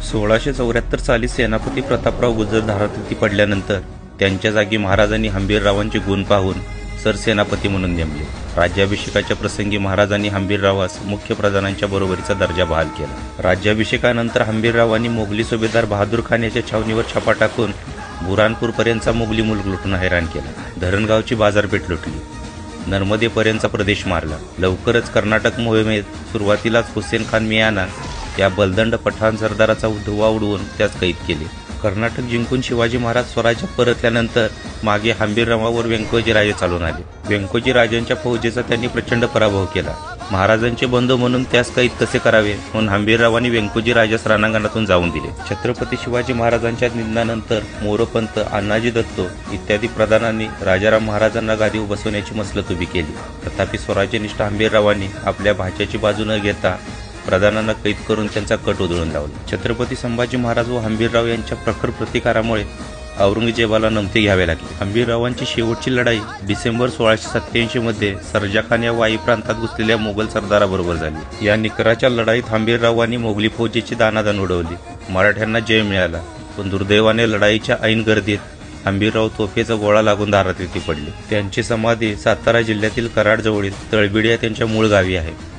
1674 साली सेनापती प्रतापराव गुजर धारातीर्थी पडल्यानंतर त्यांच्या जागी महाराजांनी हंबीररावांचे गुण पाहून सरसेनापती म्हणून नेमले। राज्याभिषेकाच्या प्रसंगी महाराजांनी हंबीररावास मुख्य प्रधानांच्या बरोबरीचा दर्जा बहाल केला। राज्याभिषेकानंतर हंबीररावांनी मोगली सुभेदार बहादूर खान याच्या छावणीवर छापा टाकून बुरानपूरपर्यंतचा मोगली मुल्क लुटून हैराण केला। धरणगावची बाजारपेठ लुटली, नर्मदेपर्यंतचा प्रदेश मारला। लवकरच कर्नाटक मोहिमेत सुरुवातीलाच हुसेन खान मियाना या बलदंड पठाण सरदाराचा धुव्वा उडवून त्यास कैद केले। कर्नाटक जिंकून शिवाजी महाराज स्वराज्यात परतल्यानंतर मागे हंबीररावावर व्यंकोजी राजे चालून आले। व्यंकोजी राजांच्या फौजेचा त्यांनी प्रचंड पराभव केला। महाराजांचे बंधू म्हणून त्यास कैद कसे करावे म्हणून हंबीररावांनी व्यंकोजी राजास रणांगणातून जाऊन दिले। छत्रपती शिवाजी महाराजांच्या निधनानंतर मोरोपंत, अण्णाजी दत्तो इत्यादी प्रधानांनी राजाराम महाराजांना गादीवर बसवण्याची मसलत उभी केली। तथापि स्वराज्यनिष्ठ हंबीररावांनी आपल्या भाच्याची बाजू न घेता प्रधानांना कैद करून त्यांचा कट उधळून लावला। छत्रपती संभाजी महाराज व हंबीरराव यांच्या प्रखर प्रतिकारामुळे औरंगजेबाला नमते घ्यावे लागले। हंबीररावांची शेवटची लढाई डिसेंबर 1687 मध्ये सरजाखान या वाई प्रांतात घुसलेल्या मोगल सरदाराबरोबर झाली। या निकराच्या लढाईत हंबीररावांनी मोगली फौजेची दाणादाण उडवली। मराठ्यांना जय मिळाला, पण दुर्दैवाने लढाईच्या ऐन गर्दीत हंबीरराव तोफेचा गोळा लागून धारातीर्थी पडले। त्यांची समाधी सातारा जिल्ह्यातील कराड जवळील तळबिड या त्यांच्या मूळ गावी आहे।